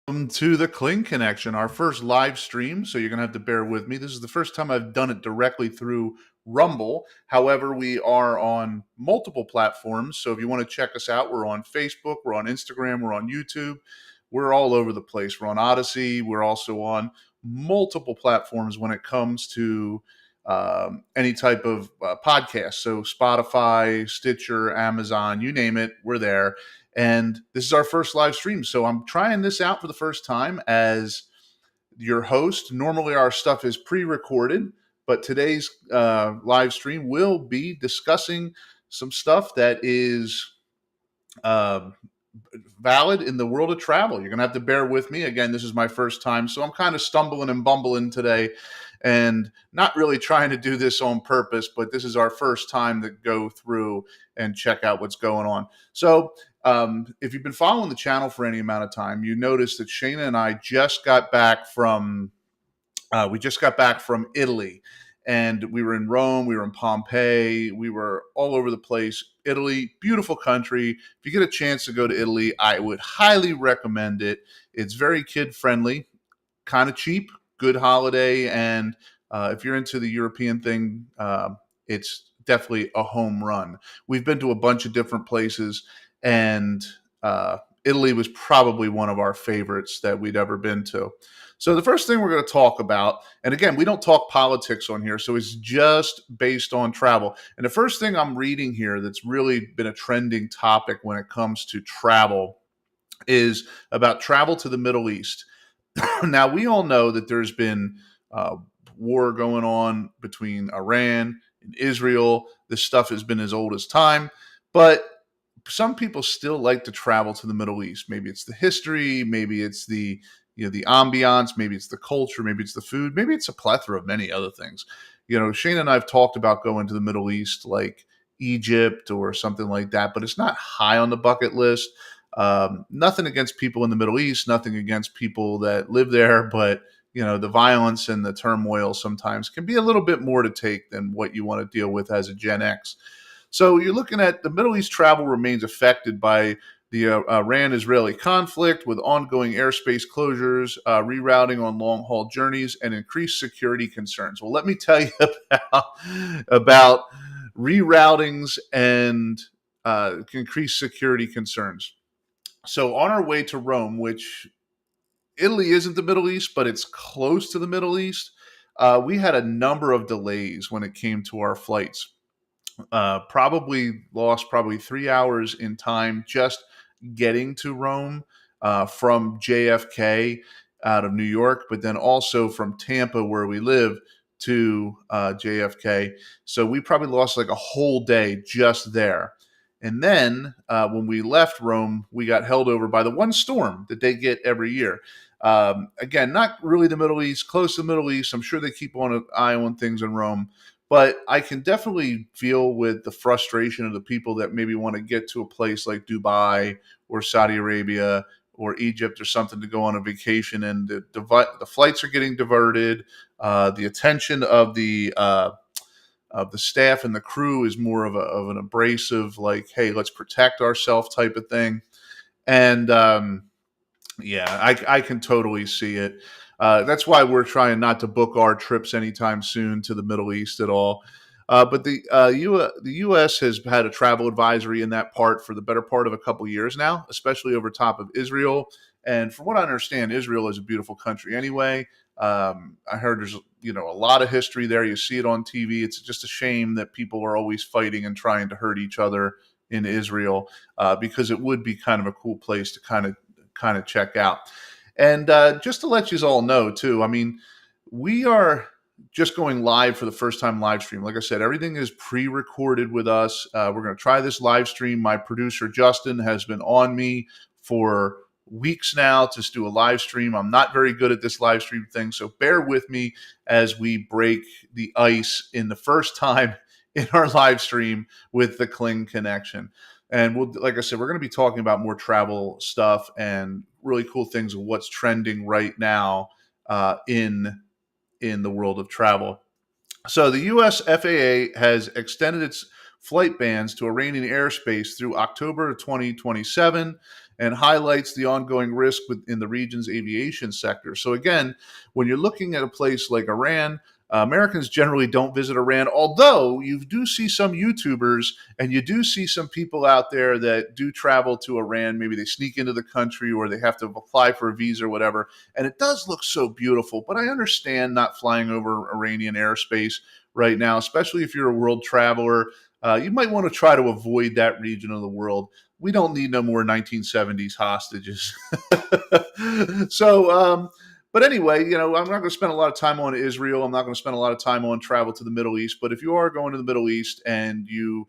Welcome to the Kling Connection, our first live stream. So you're going to have to bear with me. This is the first time I've done it directly through Rumble. However, we are on multiple platforms. So if you want to check us out, we're on Facebook, we're on Instagram, we're on YouTube. We're all over the place. We're on Odyssey. We're also on multiple platforms when it comes to any type of podcast. So Spotify, Stitcher, Amazon, you name it, we're there. And this is our first live stream. So I'm trying this out for the first time as your host. Normally, our stuff is pre recorded, but today's live stream will be discussing some stuff that is uh, valid in the world of travel. You're going to have to bear with me. Again, this is my first time, so I'm kind of stumbling and bumbling today and not really trying to do this on purpose, but this is our first time to go through and check out what's going on. So, if you've been following the channel for any amount of time, you notice that Shayna and I just got back from Italy, and we were in Rome, we were in Pompeii, we were all over the place. Italy, beautiful country. If you get a chance to go to Italy, I would highly recommend it. It's very kid friendly, kind of cheap, good holiday, and if you're into the European thing, it's definitely a home run. We've been to a bunch of different places, and Italy was probably one of our favorites that we'd ever been to. So the first thing we're going to talk about, and again, we don't talk politics on here, so it's just based on travel. And the first thing I'm reading here that's really been a trending topic when it comes to travel is about travel to the Middle East. Now, we all know that there's been war going on between Iran and Israel. This stuff has been as old as time, but some people still like to travel to the Middle East. Maybe it's the history, maybe it's the the ambiance, maybe it's the culture, maybe it's the food, maybe it's a plethora of many other things. Shane and I have talked about going to the Middle East, like Egypt or something like that, but it's not high on the bucket list. Nothing against people in the Middle East, nothing against people that live there, but the violence and the turmoil sometimes can be a little bit more to take than what you want to deal with as a Gen X. So you're looking at the Middle East travel remains affected by the Iran-Israeli conflict with ongoing airspace closures, rerouting on long-haul journeys, and increased security concerns. Well, let me tell you about reroutings and increased security concerns. So on our way to Rome, which Italy isn't the Middle East, but it's close to the Middle East, we had a number of delays when it came to our flights. Probably lost 3 hours in time just getting to Rome from JFK out of New York, but then also from Tampa, where we live, to JFK. So we probably lost like a whole day just there. And then when we left Rome, we got held over by the one storm that they get every year. Again, not really the Middle East, close to the Middle East. I'm sure they keep an eye on things in Rome. But I can definitely feel with the frustration of the people that maybe want to get to a place like Dubai or Saudi Arabia or Egypt or something to go on a vacation, and the flights are getting diverted. The attention of the staff and the crew is more of an abrasive, like, hey, let's protect ourselves type of thing. And yeah, I can totally see it. That's why we're trying not to book our trips anytime soon to the Middle East at all. But the U.S. has had a travel advisory in that part for the better part of a couple years now, especially over top of Israel. And from what I understand, Israel is a beautiful country anyway. I heard there's a lot of history there. You see it on TV. It's just a shame that people are always fighting and trying to hurt each other in Israel, because it would be kind of a cool place to kind of check out. And just to let you all know, too, I mean, we are just going live for the first time live stream. Like I said, everything is pre-recorded with us. We're going to try this live stream. My producer, Justin, has been on me for weeks now to do a live stream. I'm not very good at this live stream thing, so bear with me as we break the ice in the first time in our live stream with the Kling Connection. And like I said, we're going to be talking about more travel stuff and really cool things of what's trending right now in the world of travel. So the U.S. FAA has extended its flight bans to Iranian airspace through October of 2027. and highlights the ongoing risk within the region's aviation sector. So, again, when you're looking at a place like Iran, Americans generally don't visit Iran, although you do see some YouTubers and you do see some people out there that do travel to Iran. Maybe they sneak into the country or they have to apply for a visa or whatever. And it does look so beautiful, but I understand not flying over Iranian airspace right now, especially if you're a world traveler. You might want to try to avoid that region of the world. We don't need no more 1970s hostages. so, but anyway, I'm not going to spend a lot of time on Israel. I'm not going to spend a lot of time on travel to the Middle East. But if you are going to the Middle East and you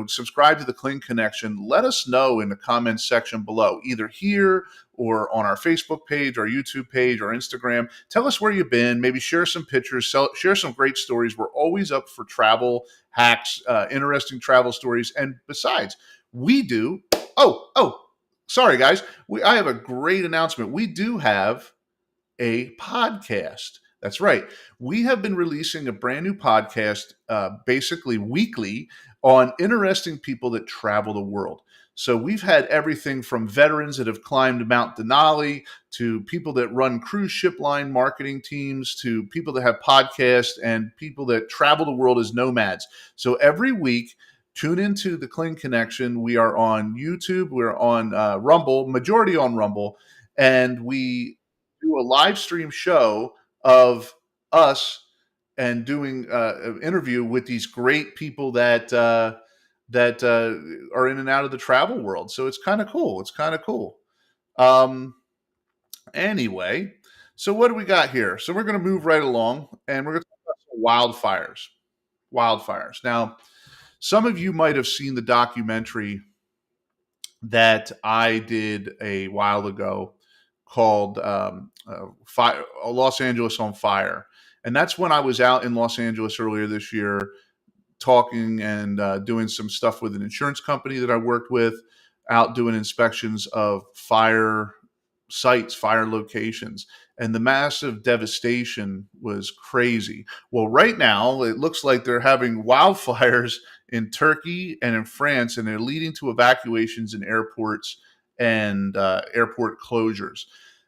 subscribe to the Cling Connection, let us know in the comments section below, either here or on our Facebook page, our YouTube page, or Instagram. Tell us where you've been. Maybe share some pictures, share some great stories. We're always up for travel hacks, interesting travel stories. And besides, we do. Sorry, guys. I have a great announcement. We do have a podcast. That's right. We have been releasing a brand new podcast, basically weekly, on interesting people that travel the world. So we've had everything from veterans that have climbed Mount Denali to people that run cruise ship line marketing teams to people that have podcasts and people that travel the world as nomads. So every week, tune into the Cling Connection. We are on YouTube. We're on Rumble, majority on Rumble, and we do a live stream show of us and doing an interview with these great people that are in and out of the travel world. So it's kind of cool. It's kind of cool. Anyway, so what do we got here? So we're going to move right along, and we're going to talk about some wildfires. Wildfires. Now, some of you might have seen the documentary that I did a while ago called Los Angeles on Fire. And that's when I was out in Los Angeles earlier this year talking and doing some stuff with an insurance company that I worked with, out doing inspections of fire sites, fire locations. And the massive devastation was crazy. Well, right now, it looks like they're having wildfires in Turkey and in France, and they're leading to evacuations in airports and airport closures.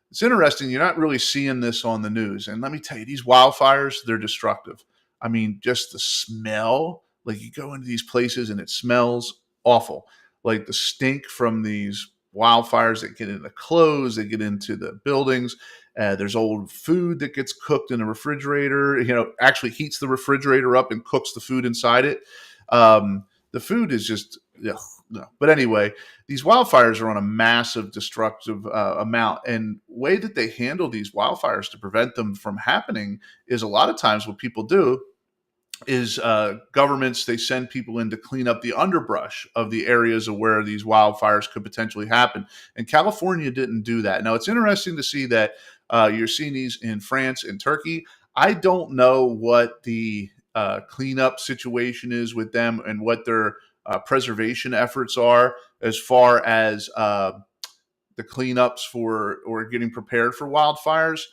It's interesting. You're not really seeing this on the news. And let me tell you, these wildfires, they're destructive. I mean, just the smell, like you go into these places and it smells awful. Like the stink from these wildfires that get into clothes, they get into the buildings. There's old food that gets cooked in a refrigerator, actually heats the refrigerator up and cooks the food inside it. The food is just, ugh, no. But anyway, these wildfires are on a massive destructive amount. And way that they handle these wildfires to prevent them from happening is a lot of times what people do is governments, they send people in to clean up the underbrush of the areas of where these wildfires could potentially happen. And California didn't do that. Now, it's interesting to see that you're seeing these in France and Turkey. I don't know what the cleanup situation is with them and what their preservation efforts are as far as the cleanups for or getting prepared for wildfires.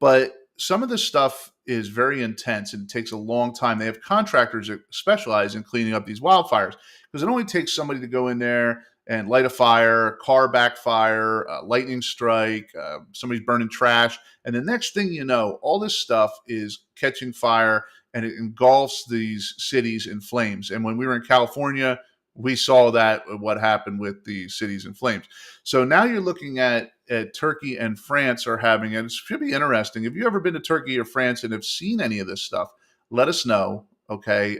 But some of this stuff is very intense and it takes a long time. They have contractors that specialize in cleaning up these wildfires because it only takes somebody to go in there and light a fire, car backfire, lightning strike, somebody's burning trash. And the next thing you know, all this stuff is catching fire and it engulfs these cities in flames. And when we were in California, we saw that what happened with the cities in flames. So now you're looking at Turkey and France are having, and it should be interesting. If you've ever been to Turkey or France and have seen any of this stuff, let us know. Okay.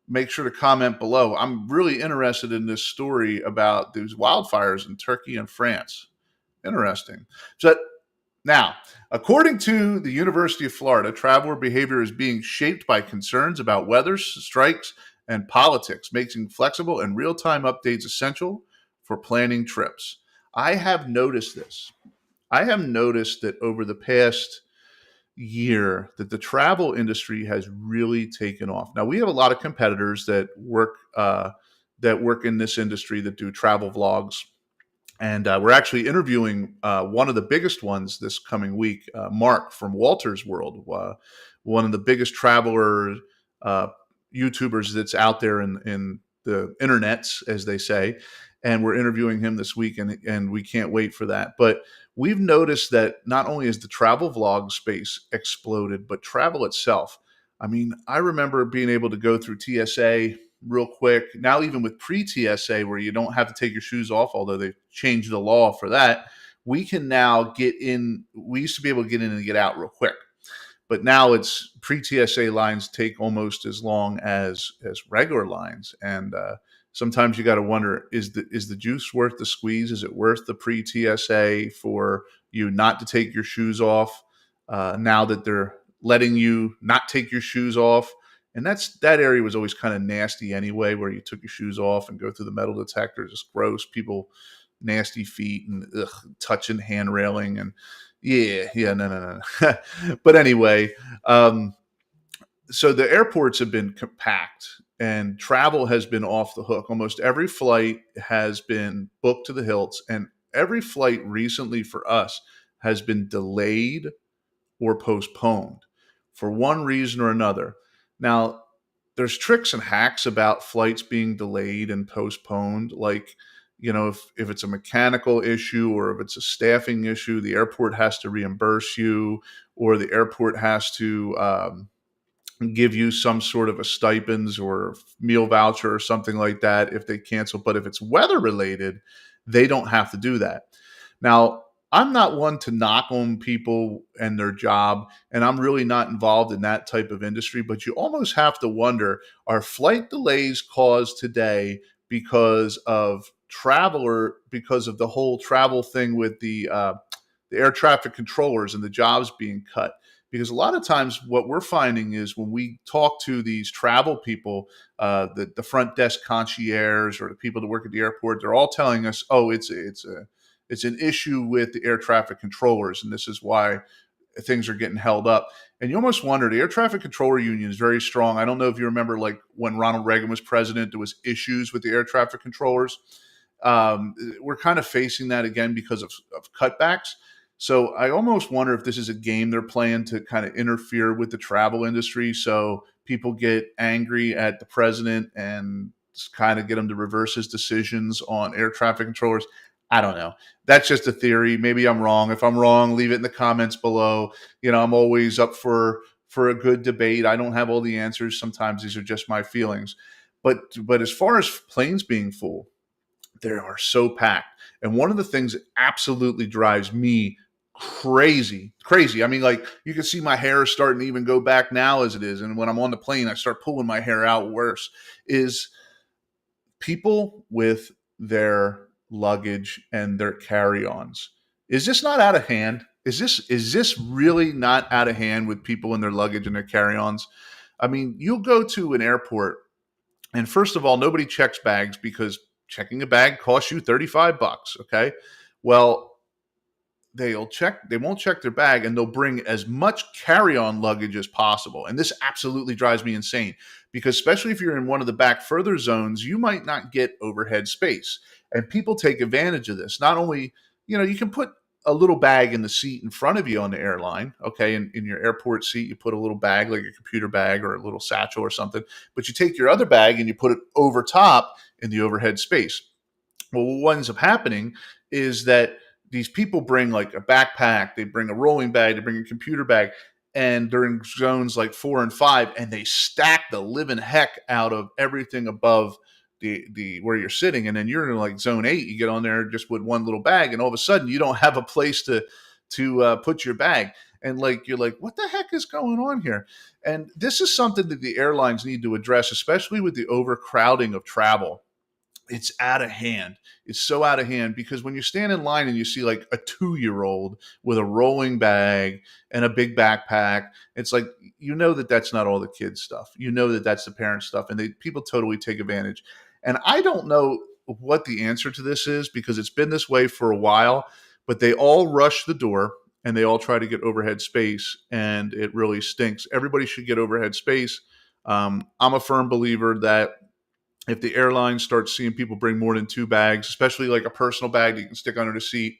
Make sure to comment below. I'm really interested in this story about these wildfires in Turkey and France. Interesting. So now, according to the University of Florida, traveler behavior is being shaped by concerns about weather, strikes, and politics, making flexible and real-time updates essential for planning trips. I have noticed this. I have noticed that over the past year that the travel industry has really taken off. Now we have a lot of competitors that work in this industry that do travel vlogs, and we're actually interviewing one of the biggest ones this coming week, Mark from Walter's World, one of the biggest traveler YouTubers that's out there in the internets, as they say. and we're interviewing him this week, and we can't wait for that. But we've noticed that not only has the travel vlog space exploded, but travel itself. I mean, I remember being able to go through TSA real quick. Now, even with pre-TSA, where you don't have to take your shoes off, although they've changed the law for that, we can now get in. We used to be able to get in and get out real quick, but now it's pre-TSA lines take almost as long as regular lines, and sometimes you got to wonder, is the juice worth the squeeze? Is it worth the pre-TSA for you not to take your shoes off now that they're letting you not take your shoes off? And that area was always kind of nasty anyway, where you took your shoes off and go through the metal detector. Just gross. People, nasty feet and touching hand railing and yeah, no. But anyway, so the airports have been packed and travel has been off the hook. Almost every flight has been booked to the hilts, and every flight recently for us has been delayed or postponed for one reason or another. Now, there's tricks and hacks about flights being delayed and postponed. Like, if it's a mechanical issue or if it's a staffing issue, the airport has to reimburse you, or the airport has to give you some sort of a stipends or meal voucher or something like that if they cancel. But if it's weather related, they don't have to do that. Now, I'm not one to knock on people and their job, and I'm really not involved in that type of industry, but you almost have to wonder, are flight delays caused today because of because of the whole travel thing with the air traffic controllers and the jobs being cut? Because a lot of times what we're finding is when we talk to these travel people, the front desk concierge or the people that work at the airport, they're all telling us, oh, it's an issue with the air traffic controllers, and this is why things are getting held up. And you almost wonder, the air traffic controller union is very strong. I don't know if you remember, like when Ronald Reagan was president, there was issues with the air traffic controllers. We're kind of facing that again because of cutbacks. So I almost wonder if this is a game they're playing to kind of interfere with the travel industry, so people get angry at the president and kind of get him to reverse his decisions on air traffic controllers. I don't know. That's just a theory. Maybe I'm wrong. If I'm wrong, leave it in the comments below. I'm always up for a good debate. I don't have all the answers. Sometimes these are just my feelings. But as far as planes being full, they are so packed. And one of the things that absolutely drives me crazy. I mean, like, you can see my hair starting to even go back now as it is. And when I'm on the plane, I start pulling my hair out worse, is people with their luggage and their carry-ons. Is this not out of hand? Is this really not out of hand with people and their luggage and their carry-ons? I mean, you'll go to an airport, and first of all, nobody checks bags because checking a bag costs you $35. Okay. Well, they won't check their bag, and they'll bring as much carry-on luggage as possible. And this absolutely drives me insane, because especially if you're in one of the back further zones, you might not get overhead space. And people take advantage of this. Not only, you can put a little bag in the seat in front of you on the airline. Okay. In your airport seat, you put a little bag, like a computer bag or a little satchel or something, but you take your other bag and you put it over top in the overhead space. Well, what ends up happening is that these people bring like a backpack, they bring a rolling bag, they bring a computer bag, and they're in zones like 4 and 5, and they stack the living heck out of everything above the where you're sitting. And then you're in like zone 8, you get on there just with one little bag, and all of a sudden you don't have a place to put your bag. And like, you're like, what the heck is going on here? And this is something that the airlines need to address, especially with the overcrowding of travel. It's out of hand. It's so out of hand, because when you stand in line and you see like a 2-year-old with a rolling bag and a big backpack, it's like, that's not all the kids' stuff. That's the parent stuff, and people totally take advantage. And I don't know what the answer to this is, because it's been this way for a while, but they all rush the door and they all try to get overhead space, and it really stinks. Everybody should get overhead space. I'm a firm believer that if the airline starts seeing people bring more than 2 bags, especially like a personal bag that you can stick under the seat,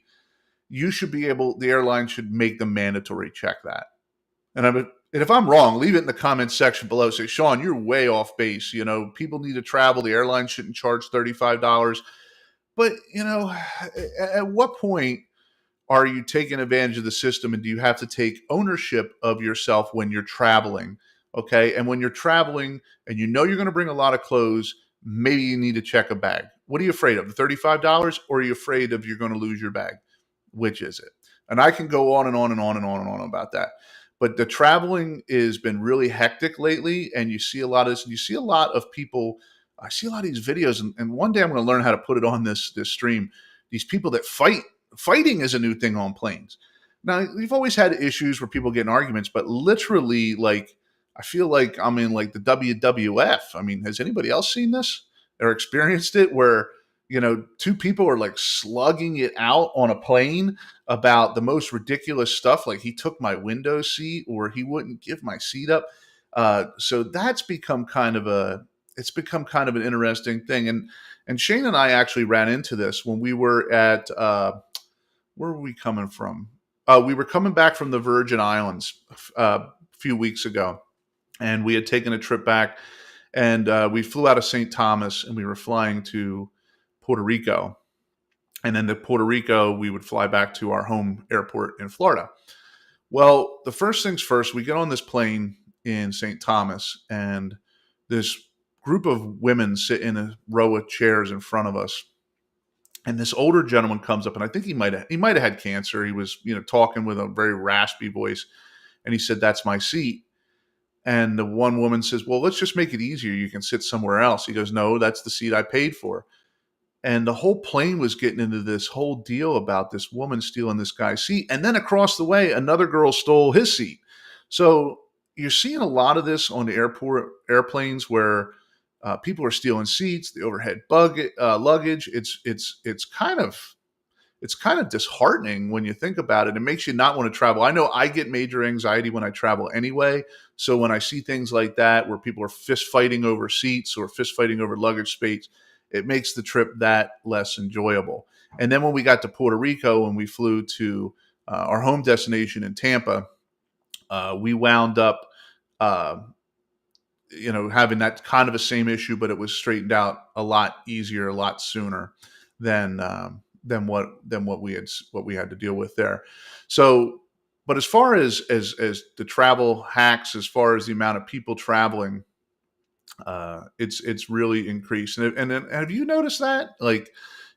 the airline should make them mandatory check that. And if I'm wrong, leave it in the comments section below. Say, Sean, you're way off base. People need to travel. The airline shouldn't charge $35. But, at what point are you taking advantage of the system, and do you have to take ownership of yourself when you're traveling? Okay. And when you're traveling and you know you're going to bring a lot of clothes, maybe you need to check a bag. What are you afraid of? The $35, or are you afraid of you're going to lose your bag? Which is it? And I can go on and on and on and on and on about that. But the traveling has been really hectic lately, and you see a lot of this. You see a lot of people. I see a lot of these videos, and one day I'm going to learn how to put it on this stream. These people that fighting is a new thing on planes. Now, we've always had issues where people get in arguments, but literally, like, I feel like I'm in like the WWF. I mean, has anybody else seen this or experienced it where, two people are like slugging it out on a plane about the most ridiculous stuff? Like, he took my window seat, or he wouldn't give my seat up. So that's become it's become kind of an interesting thing. And Shane and I actually ran into this when we were at, where were we coming from? We were coming back from the Virgin Islands a few weeks ago, and we had taken a trip back, and we flew out of St. Thomas, and we were flying to Puerto Rico. And then to Puerto Rico, we would fly back to our home airport in Florida. Well, the first things first, we get on this plane in St. Thomas, and this group of women sit in a row of chairs in front of us. And this older gentleman comes up, and I think he might have had cancer. He was, talking with a very raspy voice, and he said, "That's my seat." And the one woman says, "Well, let's just make it easier. You can sit somewhere else." He goes, "No, that's the seat I paid for." And the whole plane was getting into this whole deal about this woman stealing this guy's seat. And then across the way, another girl stole his seat. So you're seeing a lot of this on the airplanes where people are stealing seats, the overhead luggage. It's kind of disheartening when you think about it. It makes you not want to travel. I know I get major anxiety when I travel anyway. So when I see things like that, where people are fist fighting over seats or fist fighting over luggage space, it makes the trip that less enjoyable. And then when we got to Puerto Rico and we flew to our home destination in Tampa, we wound up, having that kind of a same issue, but it was straightened out a lot easier, a lot sooner than what we had to deal with there. So, but as far as the travel hacks, as far as the amount of people traveling, it's really increased. And have you noticed that? Like,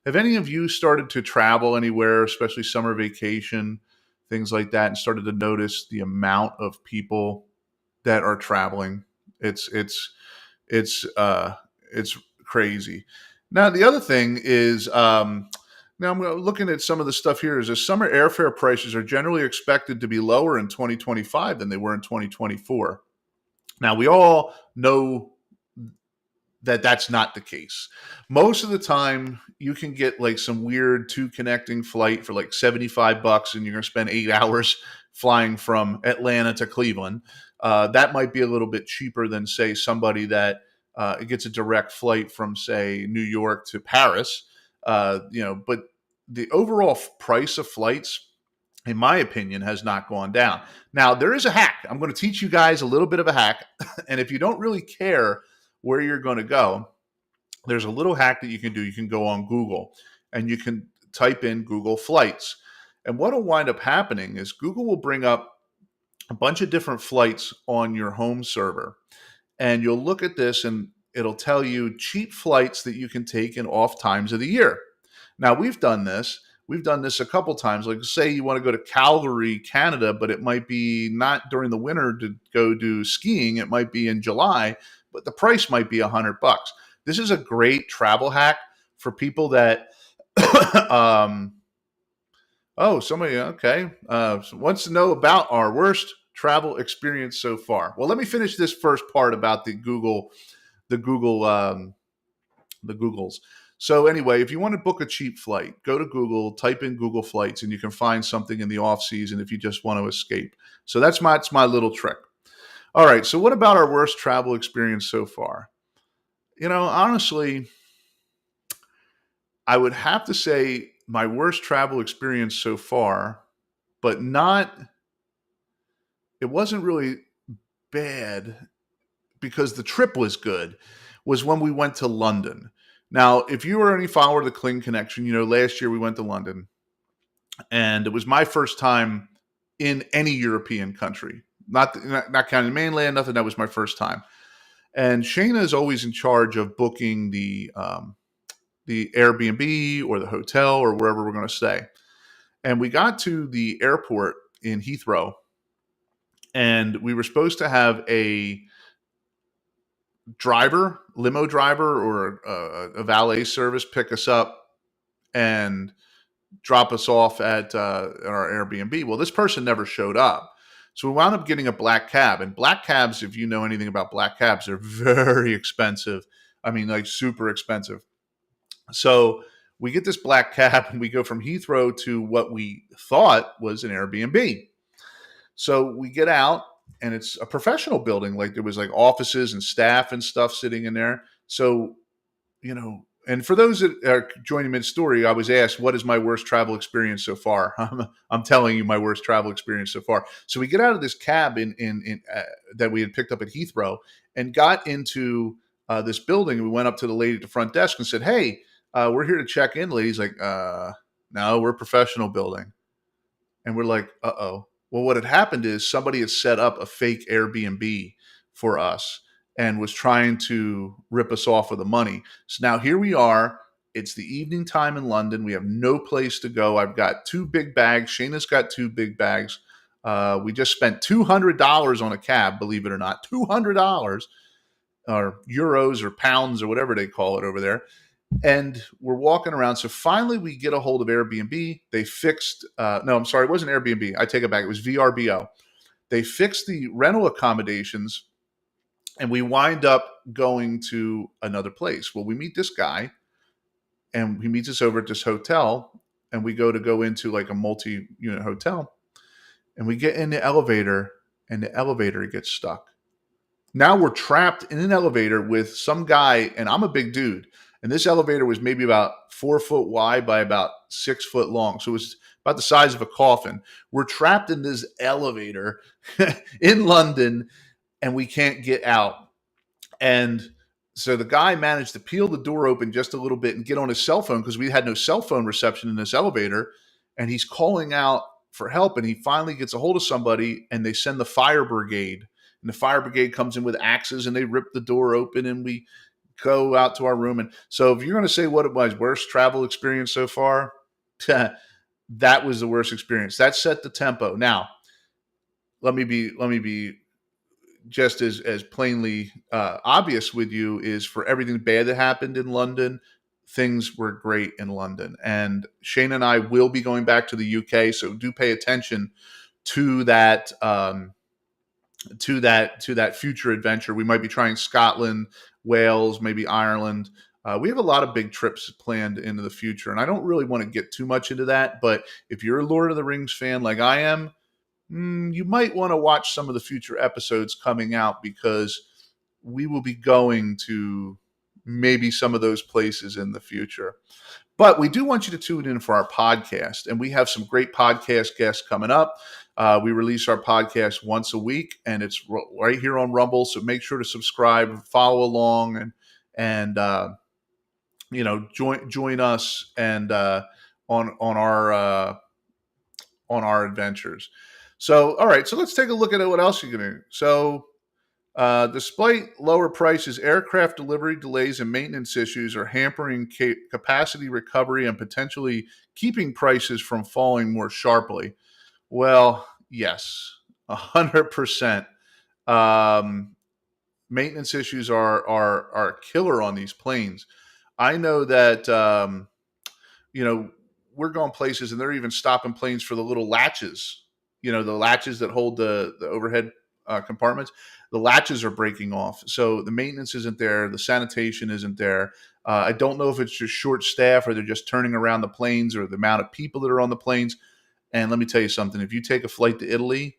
have any of you started to travel anywhere, especially summer vacation, things like that, and started to notice the amount of people that are traveling? It's crazy. Now, the other thing is, now I'm looking at some of the stuff here. Is that summer airfare prices are generally expected to be lower in 2025 than they were in 2024. Now, we all know that that's not the case. Most of the time, you can get like some weird two connecting flight for like $75, and you're going to spend 8 hours flying from Atlanta to Cleveland. That might be a little bit cheaper than, say, somebody that gets a direct flight from, say, New York to Paris. But the overall price of flights, in my opinion, has not gone down. Now, there is a hack. I'm going to teach you guys a little bit of a hack. And if you don't really care where you're going to go, there's a little hack that you can do. You can go on Google and you can type in Google Flights. And what will wind up happening is Google will bring up a bunch of different flights on your home server. And you'll look at this and it'll tell you cheap flights that you can take in off times of the year. Now, we've done this. We've done this a couple times. Like, say you want to go to Calgary, Canada, but it might be not during the winter to go do skiing. It might be in July, but the price might be $100. This is a great travel hack for people that, somebody, okay, wants to know about our worst travel experience so far. Well, let me finish this first part about the Googles. So anyway, if you want to book a cheap flight, go to Google, type in Google Flights, and you can find something in the off season if you just want to escape. So that's my little trick. All right. So what about our worst travel experience so far? Honestly, I would have to say my worst travel experience so far, but it wasn't really bad because the trip was good, was when we went to London. Now, if you were any follower of the Kling Connection, last year we went to London, and it was my first time in any European country, not counting the mainland, nothing. That was my first time. And Shayna is always in charge of booking the Airbnb or the hotel or wherever we're going to stay. And we got to the airport in Heathrow, and we were supposed to have a limo driver, or a valet service pick us up and drop us off at our Airbnb. Well, this person never showed up. So we wound up getting a black cab. And black cabs, if you know anything about black cabs, they're very expensive. I mean, like super expensive. So we get this black cab and we go from Heathrow to what we thought was an Airbnb. So we get out, and it's a professional building. Like, there was like offices and staff and stuff sitting in there. So, and for those that are joining mid-story, I was asked, what is my worst travel experience so far? I'm telling you my worst travel experience so far. So we get out of this cab in that we had picked up at Heathrow and got into this building. And we went up to the lady at the front desk and said, hey, we're here to check in. The lady's like, no, we're a professional building. And we're like, uh-oh. Well, what had happened is somebody had set up a fake Airbnb for us and was trying to rip us off of the money. So now here we are. It's the evening time in London. We have no place to go. I've got 2 big bags. Shayna's got 2 big bags. We just spent $200 on a cab, believe it or not. $200, or euros or pounds or whatever they call it over there. And we're walking around. So finally we get a hold of Airbnb. They fixed, no, I'm sorry, it wasn't Airbnb. I take it back. It was VRBO. They fixed the rental accommodations, and we wind up going to another place. Well, we meet this guy, and he meets us over at this hotel, and we go into like a multi-unit hotel, and we get in the elevator, and the elevator gets stuck. Now we're trapped in an elevator with some guy, and I'm a big dude. And this elevator was maybe about 4 foot wide by about 6 foot long. So it was about the size of a coffin. We're trapped in this elevator in London, and we can't get out. And so the guy managed to peel the door open just a little bit and get on his cell phone, because we had no cell phone reception in this elevator. And he's calling out for help. And he finally gets a hold of somebody, and they send the fire brigade. And the fire brigade comes in with axes, and they rip the door open, and we go out to our room. And so if you're going to say what my worst travel experience so far, that was the worst experience. That set the tempo. Now, let me be just as plainly obvious with you, is for everything bad that happened in London, things were great in London. And Shane and I will be going back to the UK, so do pay attention to that to that future adventure. We might be trying Scotland, Wales, maybe Ireland. We have a lot of big trips planned into the future, and I don't really want to get too much into that. But if you're a Lord of the Rings fan like I am, you might want to watch some of the future episodes coming out, because we will be going to maybe some of those places in the future. But we do want you to tune in for our podcast, and we have some great podcast guests coming up. We release our podcast once a week, and it's right here on Rumble. So make sure to subscribe, follow along, and join us and on our adventures. So, all right, so let's take a look at what else you can do. So, despite lower prices, aircraft delivery delays and maintenance issues are hampering capacity recovery and potentially keeping prices from falling more sharply. Well, yes, 100%. Maintenance issues are killer on these planes. I know that we're going places, and they're even stopping planes for the little latches. The latches that hold the overhead compartments. The latches are breaking off, so the maintenance isn't there. The sanitation isn't there. I don't know if it's just short staff, or they're just turning around the planes, or the amount of people that are on the planes. And let me tell you something. If you take a flight to Italy,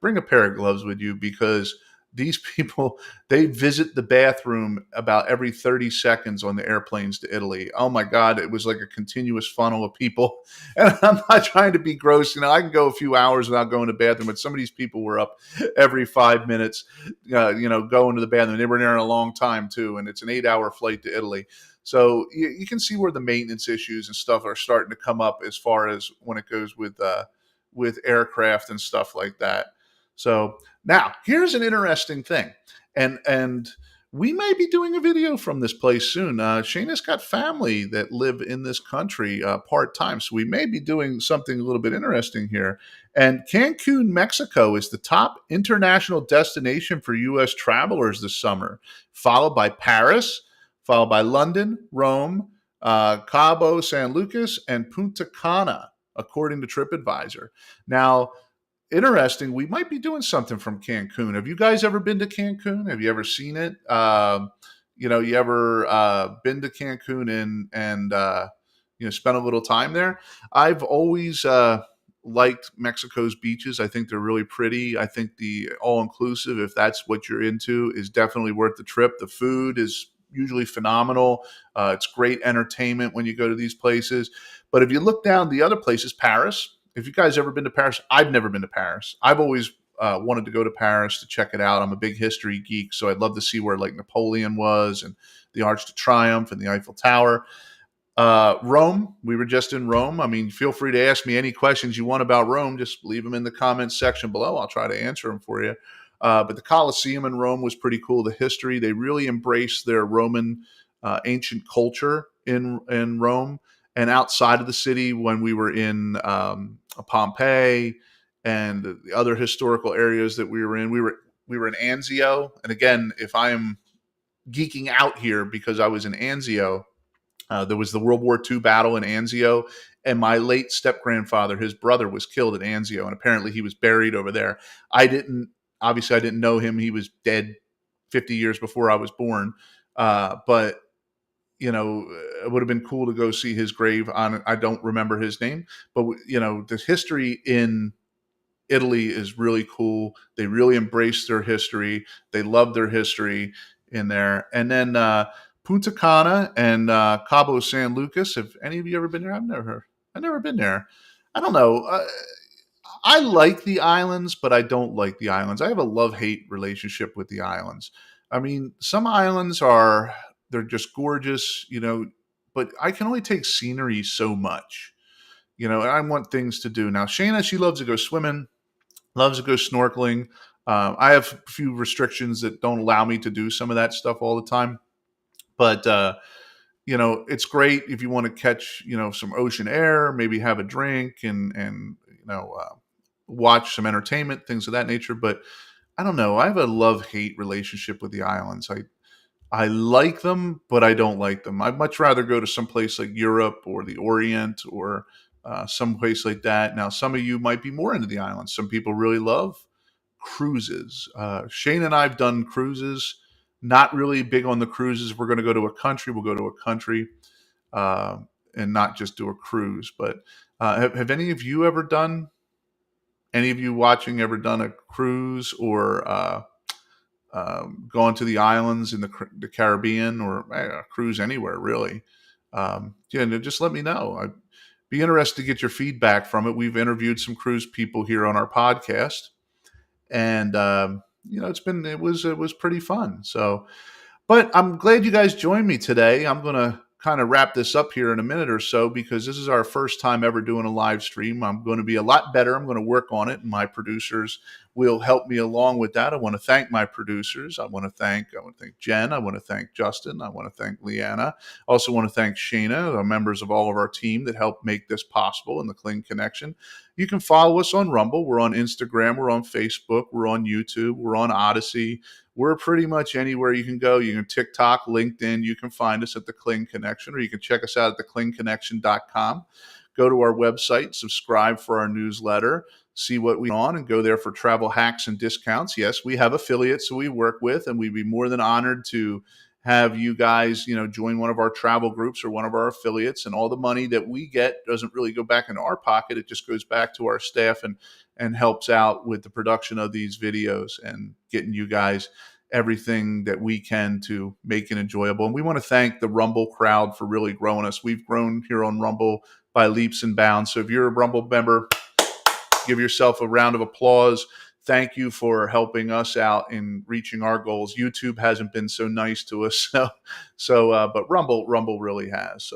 bring a pair of gloves with you, because these people, they visit the bathroom about every 30 seconds on the airplanes to Italy. Oh my God, it was like a continuous funnel of people. And I'm not trying to be gross. I can go a few hours without going to the bathroom, but some of these people were up every 5 minutes, going to the bathroom. They were there in a long time too. And it's an 8-hour flight to Italy. So you can see where the maintenance issues and stuff are starting to come up as far as when it goes with aircraft and stuff like that. So now here's an interesting thing, and we may be doing a video from this place soon. Shayna's got family that live in this country part time, so we may be doing something a little bit interesting here. And Cancun, Mexico is the top international destination for U.S. travelers this summer, followed by Paris, followed by London, Rome, Cabo San Lucas, and Punta Cana, according to TripAdvisor. Now, interesting, we might be doing something from Cancun. Have you guys ever been to Cancun? Have you ever seen it? You ever been to Cancun and spent a little time there? I've always liked Mexico's beaches. I think they're really pretty. I think the all-inclusive, if that's what you're into, is definitely worth the trip. The food is usually phenomenal. It's great entertainment when you go to these places. But if you look down the other places, Paris. If you guys ever been to Paris, I've never been to Paris. I've always wanted to go to Paris to check it out. I'm a big history geek, so I'd love to see where like Napoleon was and the Arch de Triomphe and the Eiffel Tower. Rome, we were just in Rome. I mean, feel free to ask me any questions you want about Rome. Just leave them in the comments section below. I'll try to answer them for you. But the Colosseum in Rome was pretty cool. The history, they really embraced their Roman ancient culture in Rome. And outside of the city, when we were in Pompeii and the other historical areas that we were in, we were in Anzio. And again, if I am geeking out here because I was in Anzio, there was the World War II battle in Anzio, and my late step-grandfather, his brother, was killed at Anzio, and apparently he was buried over there. I didn't know him. He was dead 50 years before I was born. But it would have been cool to go see his grave on. I don't remember his name, but the history in Italy is really cool. They really embrace their history. They love their history in there. And then Punta Cana and Cabo San Lucas. Have any of you ever been there? I've never been there. I don't know. I like the islands, but I don't like the islands. I have a love-hate relationship with the islands. I mean, some islands they're just gorgeous, but I can only take scenery so much, and I want things to do. Now, Shayna, she loves to go swimming, loves to go snorkeling. I have a few restrictions that don't allow me to do some of that stuff all the time. But, it's great if you want to catch, some ocean air, maybe have a drink and watch some entertainment, things of that nature. But I don't know. I have a love-hate relationship with the islands. I like them, but I don't like them. I'd much rather go to some place like Europe or the Orient or some place like that. Now, some of you might be more into the islands. Some people really love cruises. Shane and I have done cruises. Not really big on the cruises. If we're going to go to a country, we'll go to a country and not just do a cruise. But have any of you ever done, any of you watching ever done a cruise or going to the islands in the Caribbean or a cruise anywhere, really? Just let me know. I'd be interested to get your feedback from it. We've interviewed some cruise people here on our podcast, and it was pretty fun. So, but I'm glad you guys joined me today. I'm going to kind of wrap this up here in a minute or so because this is our first time ever doing a live stream. I'm going to be a lot better. I'm going to work on it, and my producers will help me along with that. I want to thank my producers. I want to thank Jen. I want to thank Justin. I want to thank Leanna. I also want to thank Shayna, the members of all of our team that helped make this possible in the Kling Connection. You can follow us on Rumble. We're on Instagram. We're on Facebook. We're on YouTube. We're on Odyssey. We're pretty much anywhere you can go. You can TikTok, LinkedIn. You can find us at the Kling Connection, or you can check us out at theklingconnection.com. Go to our website, subscribe for our newsletter, see what we on, and go there for travel hacks and discounts. Yes, we have affiliates who we work with, and we'd be more than honored to have you guys, join one of our travel groups or one of our affiliates. And all the money that we get doesn't really go back into our pocket. It just goes back to our staff and helps out with the production of these videos and getting you guys everything that we can to make it enjoyable. And we want to thank the Rumble crowd for really growing us. We've grown here on Rumble by leaps and bounds. So if you're a Rumble member, give yourself a round of applause. thank you for helping us out in reaching our goals. YouTube hasn't been so nice to us, but Rumble really has.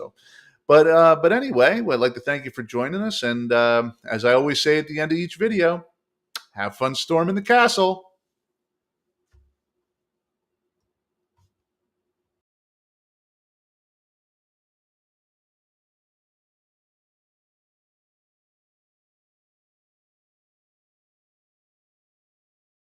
But anyway, I'd like to thank you for joining us. And as I always say at the end of each video, have fun storming the castle.